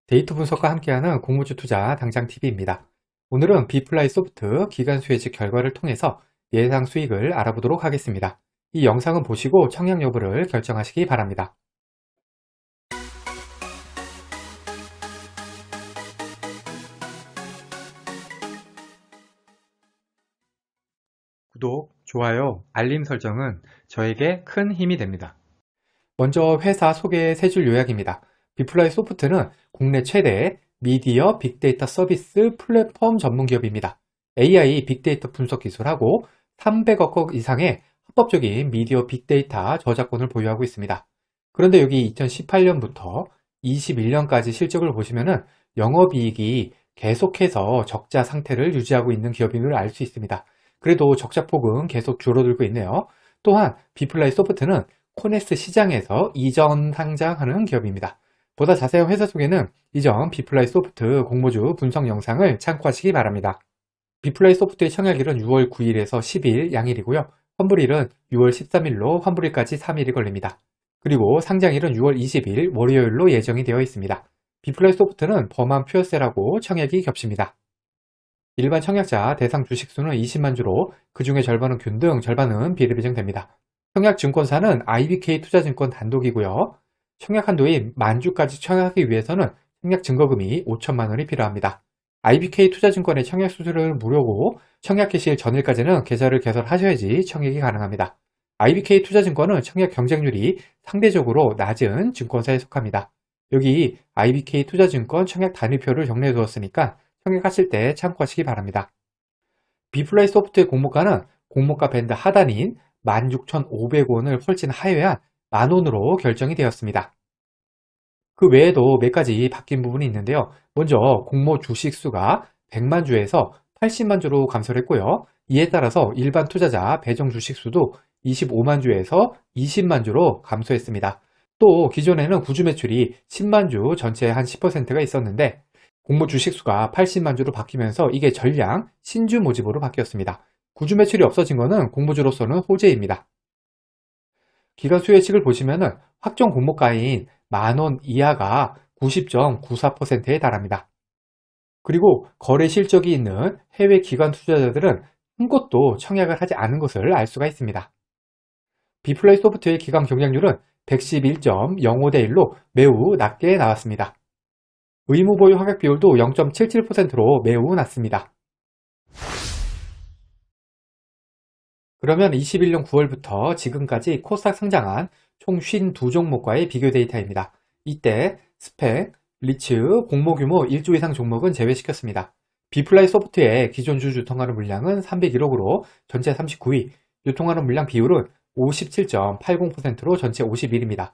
데이터 분석과 함께하는 공모주 투자 당장 TV입니다. 오늘은 비플라이 소프트 기간 수혜직 결과를 통해서 예상 수익을 알아보도록 하겠습니다. 이 영상은 보시고 청약 여부를 결정하시기 바랍니다. 구독, 좋아요, 알림 설정은 저에게 큰 힘이 됩니다. 먼저 회사 소개 세 줄 요약입니다. 비플라이 소프트는 국내 최대 미디어 빅데이터 서비스 플랫폼 전문 기업입니다. AI 빅데이터 분석 기술하고 300억 원 이상의 합법적인 미디어 빅데이터 저작권을 보유하고 있습니다. 그런데 여기 2018년부터 21년까지 실적을 보시면은 영업이익이 계속해서 적자 상태를 유지하고 있는 기업임을 알 수 있습니다. 그래도 적자폭은 계속 줄어들고 있네요. 또한 비플라이 소프트는 코넥스 시장에서 이전 상장하는 기업입니다. 보다 자세한 회사 소개는 이전 비플라이 소프트 공모주 분석 영상을 참고하시기 바랍니다. 비플라이 소프트의 청약일은 6월 9일에서 10일 양일이고요. 환불일은 6월 13일로 환불일까지 3일이 걸립니다. 그리고 상장일은 6월 20일 월요일로 예정이 되어 있습니다. 비플라이 소프트는 범한 퓨어셀하고 청약이 겹칩니다. 일반 청약자 대상 주식수는 20만 주로 그 중에 절반은 균등, 절반은 비례배정됩니다. 청약증권사는 IBK 투자증권 단독이고요. 청약 한도인 만주까지 청약하기 위해서는 청약 증거금이 5천만 원이 필요합니다. IBK 투자증권의 청약 수수료는 무료고 청약 개시일 전일까지는 계좌를 개설하셔야지 청약이 가능합니다. IBK 투자증권은 청약 경쟁률이 상대적으로 낮은 증권사에 속합니다. 여기 IBK 투자증권 청약 단위표를 정리해 두었으니까 청약하실 때 참고하시기 바랍니다. 비플라이 소프트의 공모가는 공모가 밴드 하단인 16,500원을 훨씬 하회한 만원으로 결정이 되었습니다. 그 외에도 몇 가지 바뀐 부분이 있는데요. 먼저 공모 주식 수가 100만 주에서 80만 주로 감소를 했고요. 이에 따라서 일반 투자자 배정 주식 수도 25만 주에서 20만 주로 감소했습니다. 또 기존에는 구주 매출이 10만 주 전체의 한 10%가 있었는데 공모 주식 수가 80만 주로 바뀌면서 이게 전량 신주 모집으로 바뀌었습니다. 구주 매출이 없어진 것은 공모주로서는 호재입니다. 기간 수혜식을 보시면은 확정 공모가인 만원 이하가 90.94%에 달합니다. 그리고 거래 실적이 있는 해외 기관 투자자들은 한 곳도 청약을 하지 않은 것을 알 수가 있습니다. 비플라이 소프트의 기간 경쟁률은 111.05대 1로 매우 낮게 나왔습니다. 의무 보유 허약 비율도 0.77%로 매우 낮습니다. 그러면 21년 9월부터 지금까지 코스닥 상장한 총 52종목과의 비교 데이터입니다. 이때 스펙, 리츠, 공모 규모 1조 이상 종목은 제외시켰습니다. 비플라이 소프트의 기존 주 유통하는 물량은 301억으로 전체 39위, 유통하는 물량 비율은 57.80%로 전체 51위입니다.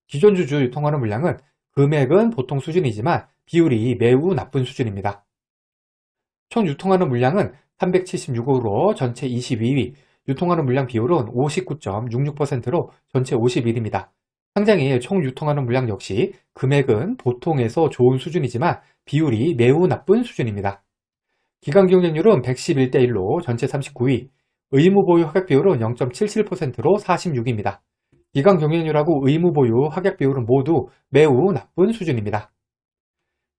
기존 주주 유통하는 물량은 금액은 보통 수준이지만 비율이 매우 나쁜 수준입니다. 총 유통하는 물량은 376억으로 전체 22위, 유통하는 물량 비율은 59.66%로 전체 51위입니다. 상장일 총 유통하는 물량 역시 금액은 보통에서 좋은 수준이지만 비율이 매우 나쁜 수준입니다. 기간 경쟁률은 111대 1로 전체 39위, 의무 보유 허약 비율은 0.77%로 46위입니다. 기간 경쟁률하고 의무 보유 허약 비율은 모두 매우 나쁜 수준입니다.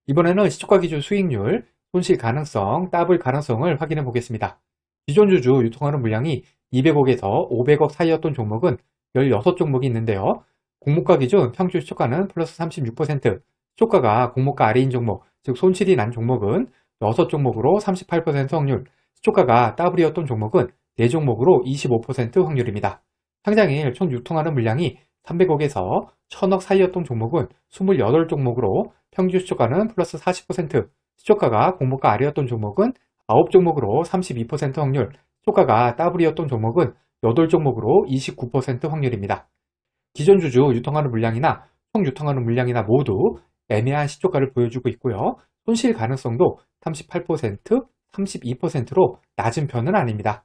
이번에는 시초가 기준 수익률, 손실 가능성, 더블 가능성을 확인해 보겠습니다. 기존 주주 유통하는 물량이 200억에서 500억 사이였던 종목은 16종목이 있는데요. 공모가 기준 평균 시초가는 플러스 36%, 시초가가 공모가 아래인 종목, 즉 손실이 난 종목은 6종목으로 38% 확률, 시초가가 더블이었던 종목은 4종목으로 25% 확률입니다. 상장일 총 유통하는 물량이 300억에서 1000억 사이였던 종목은 28종목으로 평균 시초가는 플러스 40%, 시초가가 공모가 아래였던 종목은 9종목으로 32% 확률, 시초가가 더블이었던 종목은 8종목으로 29% 확률입니다. 기존 주주 유통하는 물량이나 총 유통하는 물량이나 모두 애매한 시초가를 보여주고 있고요. 손실 가능성도 38%, 32%로 낮은 편은 아닙니다.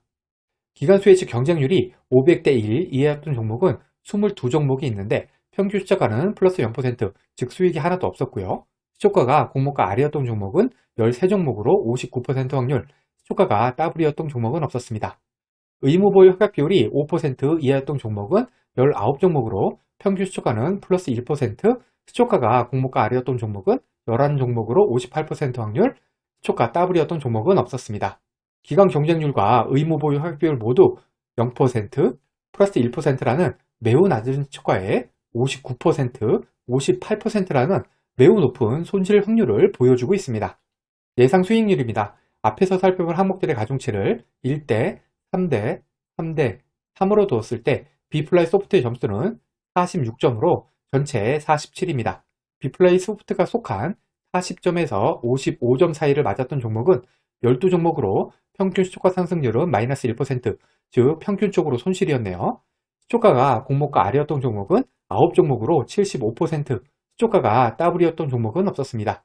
기간 수혜식 경쟁률이 500대 1 이하였던 종목은 22종목이 있는데 평균 시초가는 플러스 0%, 즉 수익이 하나도 없었고요. 시초가가 공모가 아래였던 종목은 13종목으로 59% 확률, 시초가가 더블이었던 종목은 없었습니다. 의무 보유 허약 비율이 5% 이하였던 종목은 19종목으로 평균 시초가는 플러스 1%, 시초가가 공모가 아래였던 종목은 11종목으로 58% 확률, 시초가 더블이었던 종목은 없었습니다. 기관 경쟁률과 의무 보유 확률 모두 0%, 플러스 1%라는 매우 낮은 시초가에 59%, 58%라는 매우 높은 손실 확률을 보여주고 있습니다. 예상 수익률입니다. 앞에서 살펴본 항목들의 가중치를 1대, 3대, 3대, 3으로 두었을 때 B플라이 소프트의 점수는 46점으로 전체 47입니다. B플라이 소프트가 속한 40점에서 55점 사이를 맞았던 종목은 12종목으로 평균 시초가 상승률은 마이너스 1%, 즉 평균적으로 손실이었네요. 시초가가 공모가 아래였던 종목은 9종목으로 75%, 시초가가 더블이었던 종목은 없었습니다.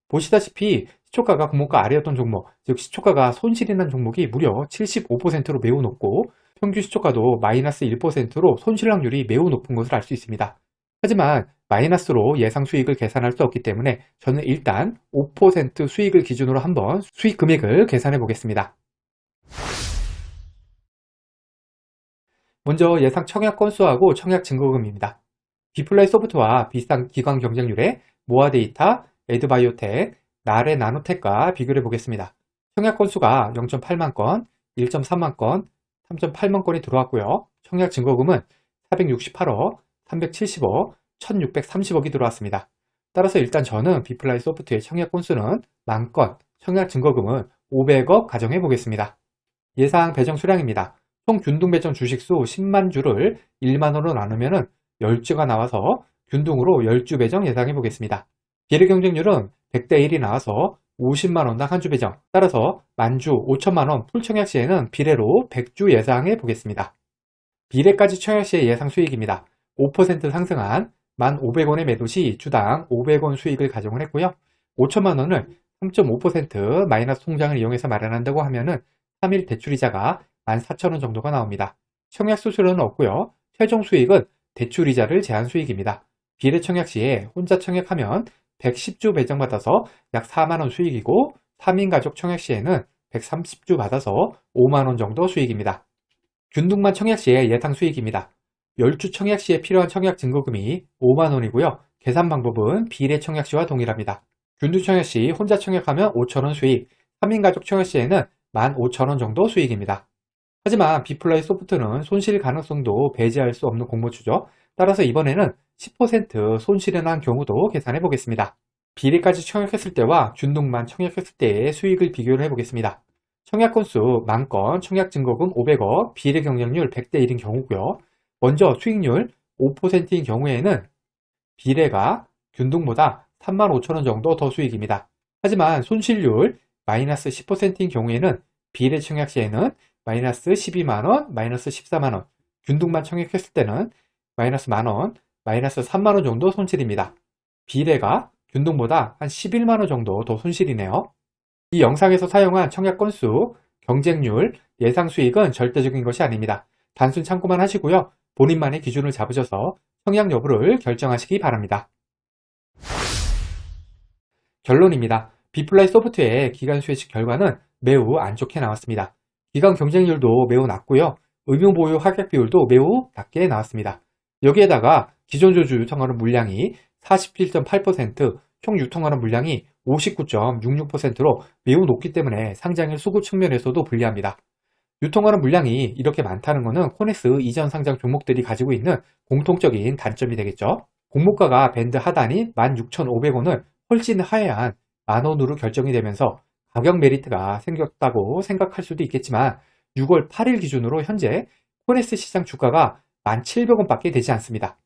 보시다시피 시초가가 공모가 아래였던 종목, 즉 시초가가 손실이 난 종목이 무려 75%로 매우 높고 평균 시초가도 마이너스 1%로 손실 확률이 매우 높은 것을 알 수 있습니다. 하지만 마이너스로 예상 수익을 계산할 수 없기 때문에 저는 일단 5% 수익을 기준으로 한번 수익 금액을 계산해 보겠습니다. 먼저 예상 청약 건수하고 청약 증거금입니다. B플라이 소프트와 비슷한 기관 경쟁률의 모아데이터, 에드바이오텍, 나레 나노텍과 비교를 해보겠습니다. 청약 건수가 0.8만 건, 1.3만 건, 3.8만 건이 들어왔고요. 청약 증거금은 468억, 370억, 1630억이 들어왔습니다. 따라서 일단 저는 B플라이 소프트의 청약 건수는 만건, 청약 증거금은 500억 가정해 보겠습니다. 예상 배정 수량입니다. 총 균등 배정 주식수 10만 주를 1만원으로 나누면 10주가 나와서 균등으로 10주 배정 예상해 보겠습니다. 비례 경쟁률은 100대 1이 나와서 50만원당 한 주 배정, 따라서 만주 5천만원 풀 청약 시에는 비례로 100주 예상해 보겠습니다. 비례까지 청약 시의 예상 수익입니다. 5% 상승한 1,500원의 매도 시 주당 500원 수익을 가정을 했고요. 5천만원을 3.5% 마이너스 통장을 이용해서 마련한다고 하면은 3일 대출이자가 14,000원 정도가 나옵니다. 청약 수수료는 없고요. 최종 수익은 대출이자를 제한 수익입니다. 비례 청약 시에 혼자 청약하면 110주 배정받아서 약 4만원 수익이고 3인 가족 청약 시에는 130주 받아서 5만원 정도 수익입니다. 균등만 청약 시의 예상 수익입니다. 10주 청약 시에 필요한 청약 증거금이 5만원이고요. 계산 방법은 비례 청약 시와 동일합니다. 균등 청약 시 혼자 청약하면 5천원 수익, 3인 가족 청약 시에는 15,000원 정도 수익입니다. 하지만 B플라이 소프트는 손실 가능성도 배제할 수 없는 공모주죠. 따라서 이번에는 10% 손실이 난 경우도 계산해 보겠습니다. 비례까지 청약했을 때와 균등만 청약했을 때의 수익을 비교를 해보겠습니다. 청약 건수 만건, 청약 증거금 500억, 비례 경쟁률 100대 1인 경우고요. 먼저 수익률 5%인 경우에는 비례가 균등보다 35,000원 정도 더 수익입니다. 하지만 손실률 마이너스 10%인 경우에는 비례 청약 시에는 마이너스 12만원, 마이너스 14만원, 균등만 청약했을 때는 마이너스 만원, 마이너스 3만원 정도 손실입니다. 비례가 균등보다 한 11만원 정도 더 손실이네요. 이 영상에서 사용한 청약 건수, 경쟁률, 예상 수익은 절대적인 것이 아닙니다. 단순 참고만 하시고요. 본인만의 기준을 잡으셔서 청약 여부를 결정하시기 바랍니다. 결론입니다. B플라이 소프트의 기간 수혜식 결과는 매우 안 좋게 나왔습니다. 기간 경쟁률도 매우 낮고요. 의무 보유 합격 비율도 매우 낮게 나왔습니다. 여기에다가 기존 주주 유통하는 물량이 47.8%, 총 유통하는 물량이 59.66%로 매우 높기 때문에 상장일 수급 측면에서도 불리합니다. 유통하는 물량이 이렇게 많다는 것은 코넥스 이전 상장 종목들이 가지고 있는 공통적인 단점이 되겠죠. 공모가가 밴드 하단인 16,500원을 훨씬 하회한 만원으로 결정이 되면서 가격 메리트가 생겼다고 생각할 수도 있겠지만 6월 8일 기준으로 현재 코넥스 시장 주가가 1,700원밖에 되지 않습니다.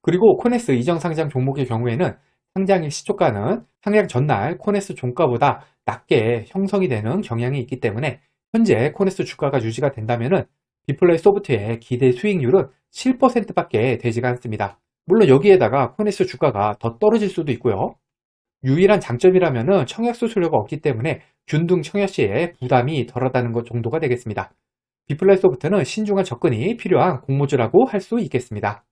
그리고 코넥스 이전 상장 종목의 경우에는 상장일 시초가는 상장 전날 코넥스 종가보다 낮게 형성이 되는 경향이 있기 때문에 현재 코넥스 주가가 유지가 된다면 B플라이 소프트의 기대 수익률은 7%밖에 되지가 않습니다. 물론 여기에다가 코넥스 주가가 더 떨어질 수도 있고요. 유일한 장점이라면 청약 수수료가 없기 때문에 균등 청약 시에 부담이 덜하다는 것 정도가 되겠습니다. B플라이 소프트는 신중한 접근이 필요한 공모주라고 할 수 있겠습니다.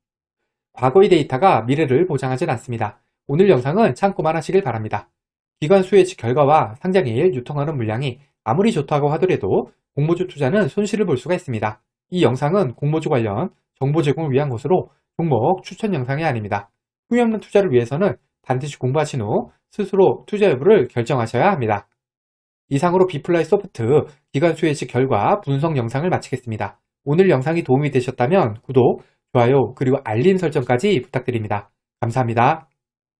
과거의 데이터가 미래를 보장하진 않습니다. 오늘 영상은 참고만 하시길 바랍니다. 기관 수혜식 결과와 상장일 유통하는 물량이 아무리 좋다고 하더라도 공모주 투자는 손실을 볼 수가 있습니다. 이 영상은 공모주 관련 정보 제공을 위한 것으로 종목 추천 영상이 아닙니다. 후회 없는 투자를 위해서는 반드시 공부하신 후 스스로 투자 여부를 결정하셔야 합니다. 이상으로 비플라이 소프트 기관수 예측 결과 분석 영상을 마치겠습니다. 오늘 영상이 도움이 되셨다면 구독, 좋아요, 그리고 알림 설정까지 부탁드립니다. 감사합니다.